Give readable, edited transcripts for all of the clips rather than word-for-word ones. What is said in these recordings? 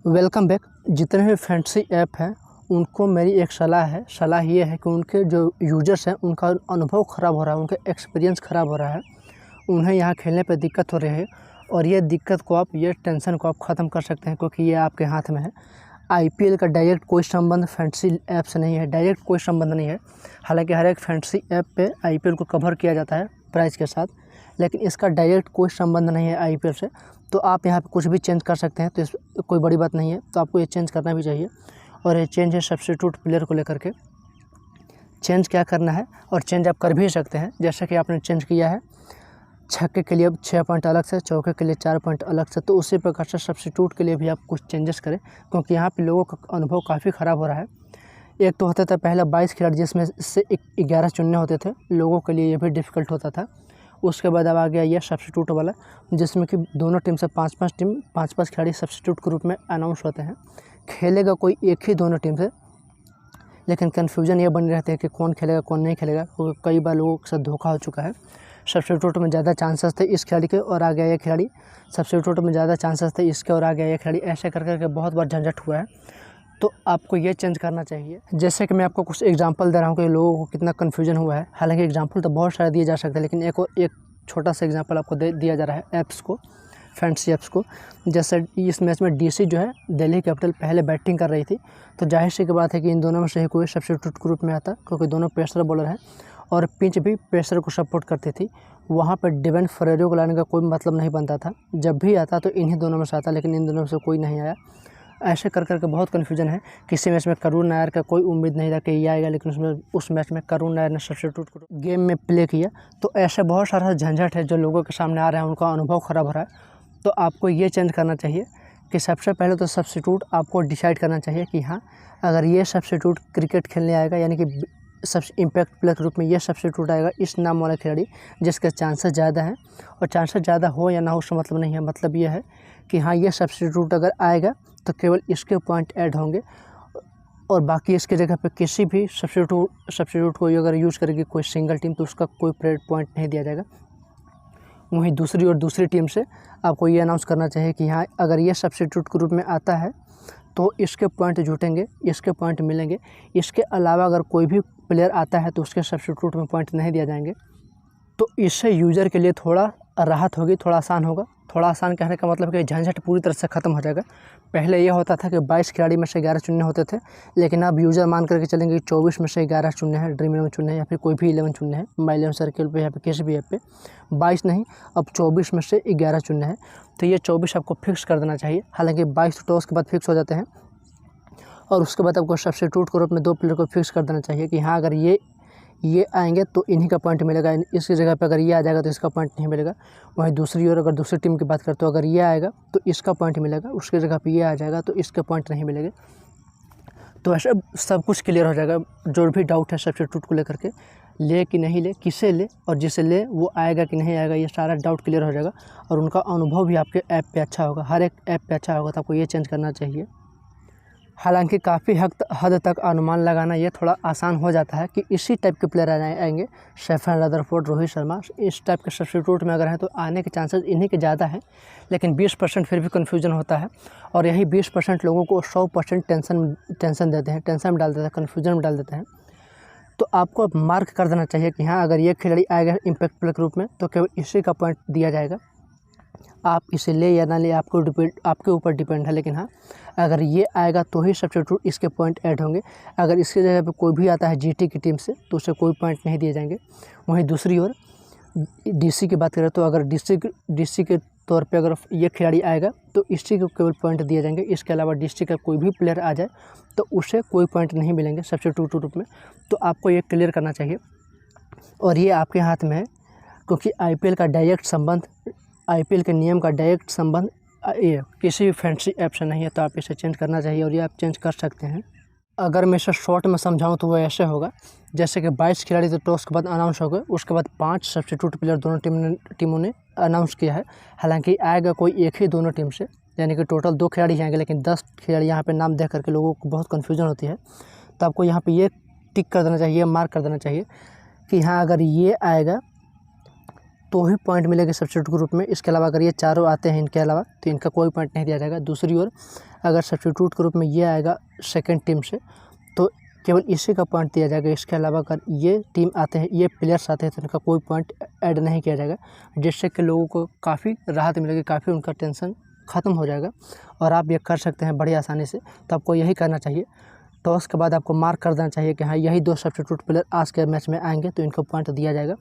Welcome back. जितने भी fantasy app हैं उनको मेरी एक सलाह ये है कि उनके जो यूजर्स हैं उनका अनुभव ख़राब हो रहा है, उनका एक्सपीरियंस ख़राब हो रहा है, उन्हें यहाँ खेलने पे दिक्कत हो रही है। और ये दिक्कत को ये टेंशन को आप ख़त्म कर सकते हैं, क्योंकि ये आपके हाथ में है। आईपीएल का डायरेक्ट कोई संबंध फैंटेसी ऐप से नहीं है, डायरेक्ट कोई संबंध नहीं है। हालांकि हर एक फैंटेसी ऐप पे आईपीएल को कवर किया जाता है प्राइस के साथ, लेकिन इसका डायरेक्ट कोई संबंध नहीं है आईपीएल से। तो आप यहाँ पे कुछ भी चेंज कर सकते हैं, तो इस कोई बड़ी बात नहीं है। तो आपको ये चेंज करना भी चाहिए, और ये चेंज है सब्स्टिट्यूट प्लेयर को लेकर के। चेंज क्या करना है, और चेंज आप कर भी सकते हैं। जैसा कि आपने चेंज किया है छक्के के लिए 6 पॉइंट अलग से, चौके के लिए 4 पॉइंट अलग से, तो उसी प्रकार से सब्स्टिट्यूट के लिए भी आप कुछ चेंजेस करें, क्योंकि यहाँ पे लोगों का अनुभव काफ़ी ख़राब हो रहा है। एक तो होता था पहले 22 खिलाड़ी, जिसमें से 11 चुनने होते थे, लोगों के लिए ये भी डिफ़िकल्ट होता था। उसके बाद अब आ गया ये सब्स्टिट्यूट वाला, जिसमें कि दोनों टीम से 5-5 खिलाड़ी सब्स्टिट्यूट के रूप में अनाउंस होते हैं। खेलेगा कोई एक ही दोनों टीम से, लेकिन कन्फ्यूजन ये बनी रहती है कि कौन खेलेगा कौन नहीं खेलेगा, क्योंकि कई बार लोगों के साथ धोखा हो चुका है। सब्स्टिट्यूट में ज़्यादा चांसेस थे इस खिलाड़ी के और आ गया ये खिलाड़ी, सब्स्टिट्यूट में ज़्यादा चांसेस थे इसके और आ गया ये खिलाड़ी, ऐसे कर करके बहुत बार झंझट हुआ है। तो आपको ये चेंज करना चाहिए। जैसे कि मैं आपको कुछ एग्जांपल दे रहा हूँ कि लोगों को कितना कन्फ्यूजन हुआ है। हालांकि एग्जांपल तो बहुत सारे दिए जा सकते हैं, लेकिन एक छोटा सा एग्जांपल आपको दिया जा रहा है ऐप्स को, फैंटेसी ऐप्स को। जैसे इस मैच में डीसी जो है दिल्ली कैपिटल पहले बैटिंग कर रही थी, तो जाहिर सी की बात है कि इन दोनों में से ही कोई सब्स्टिट्यूट के रूप में आता, क्योंकि दोनों पेसर बॉलर हैं और पिच भी पेसर को सपोर्ट करती थी। वहाँ पर डेवन फरेरो को लाने का कोई मतलब नहीं बनता था, जब भी आता तो इन्हीं दोनों में से आता, लेकिन इन दोनों में से कोई नहीं आया। ऐसे कर करके बहुत कन्फ्यूजन है। किसी मैच में करुण नायर का कोई उम्मीद नहीं था कि ये आएगा, लेकिन उस मैच में करुण नायर ने सब्स्टिट्यूट को गेम में प्ले किया। तो ऐसे बहुत सारा झंझट है जो लोगों के सामने आ रहा है, उनका अनुभव ख़राब हो रहा है। तो आपको ये चेंज करना चाहिए कि सबसे पहले तो सब्स्टिट्यूट आपको डिसाइड करना चाहिए कि हाँ, अगर ये सब्स्टिट्यूट क्रिकेट खेलने आएगा, यानी कि सब इम्पैक्ट प्लेयर के रूप में ये सब्स्टिट्यूट आएगा, इस नाम वाला खिलाड़ी जिसके चांसेस ज़्यादा हैं। और चांसेस ज़्यादा हो या ना हो उसका मतलब नहीं है, मतलब ये है कि हाँ, ये सब्स्टिट्यूट अगर आएगा तो केवल इसके पॉइंट ऐड होंगे, और बाकी इसके जगह पे किसी भी सब्स्टिट्यूट को अगर यूज़ करेगी कोई सिंगल टीम, तो उसका कोई पॉइंट नहीं दिया जाएगा। वहीं दूसरी टीम से आपको ये अनाउंस करना चाहिए कि हाँ, अगर ये सब्स्टिट्यूट के रूप में आता है तो इसके पॉइंट जुटेंगे, इसके पॉइंट मिलेंगे। इसके अलावा अगर कोई भी प्लेयर आता है तो उसके सब्स्टिट्यूट में पॉइंट नहीं दिया जाएंगे। तो इससे यूज़र के लिए थोड़ा राहत होगी, थोड़ा आसान होगा। थोड़ा आसान कहने का मतलब कि झंझट पूरी तरह से ख़त्म हो जाएगा। पहले ये होता था कि 22 खिलाड़ी में से 11 चुनने होते थे, लेकिन अब यूज़र मान करके चलेंगे कि 24 में से 11 चुनने हैं, ड्रीम 11 चुनने हैं, या फिर कोई भी 11 चुनने हैं माई 11 सर्किल पे या फिर किसी भी ऐप पे। 22 नहीं, अब 24 में से 11 चुनने हैं। तो ये 24 आपको फिक्स कर देना चाहिए। हालाँकि 22 तो टॉस के बाद फिक्स हो जाते हैं, और उसके बाद आपको सब्स्टिट्यूट के रूप में 2 प्लेयर को फिक्स कर देना चाहिए कि हाँ, अगर ये आएंगे तो इन्हीं का पॉइंट मिलेगा, इसकी जगह पे अगर ये आ जाएगा तो इसका पॉइंट नहीं मिलेगा। वहीं दूसरी ओर अगर दूसरी टीम की बात करें तो अगर ये आएगा तो इसका पॉइंट मिलेगा, उसकी जगह पे ये आ जाएगा तो इसके पॉइंट नहीं मिलेंगे। तो ऐसे सब कुछ क्लियर हो जाएगा। जो भी डाउट है सब्स्टिट्यूट को लेकर के, ले कि नहीं ले, किसे ले, और जिसे ले वो आएगा कि नहीं आएगा, ये सारा डाउट क्लियर हो जाएगा। और उनका अनुभव भी आपके ऐप पर अच्छा होगा, हर एक ऐप पर अच्छा होगा। तो आपको ये चेंज करना चाहिए। हालांकि काफ़ी हद तक अनुमान लगाना ये थोड़ा आसान हो जाता है कि इसी टाइप के प्लेयर आएंगे, शेफन, रदरफोर्ड, रोहित शर्मा, इस टाइप के सब्स्टिट्यूट में अगर हैं तो आने के चांसेस इन्हीं के ज़्यादा हैं। लेकिन 20% फिर भी कन्फ्यूजन होता है, और यही 20% लोगों को 100% टेंशन देते हैं, टेंशन में डाल देते हैं, कन्फ्यूजन में डाल देते हैं। तो आपको मार्क कर देना चाहिए कि हाँ, अगर ये खिलाड़ी आएगा इम्पैक्ट प्लेयर के रूप में तो केवल इसी का पॉइंट दिया जाएगा। आप इसे ले या ना ले आपके ऊपर डिपेंड है, लेकिन हाँ, अगर ये आएगा तो ही सब्स्टिट्यूट इसके पॉइंट ऐड होंगे। अगर इसकी जगह पे कोई भी आता है जीटी की टीम से तो उसे कोई पॉइंट नहीं दिए जाएंगे। वहीं दूसरी ओर डीसी की बात करें तो अगर डीसी के तौर पे अगर ये खिलाड़ी आएगा तो इसी को केवल पॉइंट दिए जाएंगे। इसके अलावा डीसी का कोई भी प्लेयर आ जाए तो उसे कोई पॉइंट नहीं मिलेंगे सब्स्टिट्यूट के रूप में। तो आपको ये क्लियर करना चाहिए, और ये आपके हाथ में है, क्योंकि आईपीएल के नियम का डायरेक्ट संबंध ये किसी भी फैंटेसी ऐप से नहीं है। तो आप इसे चेंज करना चाहिए, और ये आप चेंज कर सकते हैं। अगर मैं इसे शॉर्ट में समझाऊं तो वो ऐसे होगा, जैसे कि 22 खिलाड़ी तो टॉस के बाद अनाउंस हो गए, उसके बाद 5 सब्स्टिट्यूट प्लेयर दोनों टीमों ने अनाउंस किया है। हालांकि आएगा कोई एक ही दोनों टीम से, यानी कि टोटल 2 खिलाड़ी आएंगे, लेकिन 10 खिलाड़ी यहाँ पे नाम देख करके लोगों को बहुत कन्फ्यूजन होती है। तो आपको यहाँ पर ये टिक कर देना चाहिए, मार्क कर देना चाहिए कि हाँ, अगर ये आएगा तो ही पॉइंट मिलेंगे सब्स्टिट्यूट ग्रुप में। इसके अलावा अगर ये चारों आते हैं इनके अलावा तो इनका कोई पॉइंट नहीं दिया जाएगा। दूसरी ओर अगर सब्स्टिट्यूट ग्रुप में ये आएगा सेकंड टीम से तो केवल इसी का पॉइंट दिया जाएगा। इसके अलावा अगर ये टीम आते हैं, ये प्लेयर्स आते हैं तो इनका कोई पॉइंट ऐड नहीं किया जाएगा, जिससे कि लोगों को काफ़ी राहत मिलेगी, काफ़ी उनका टेंशन ख़त्म हो जाएगा और आप ये कर सकते हैं बड़ी आसानी से। तो आपको यही करना चाहिए। टॉस के बाद आपको मार्क कर देना चाहिए कि हाँ यही 2 सब्स्टिट्यूट प्लेयर आज के मैच में आएंगे तो इनको पॉइंट दिया जाएगा,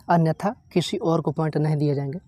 अन्यथा किसी और को पॉइंट नहीं दिए जाएंगे।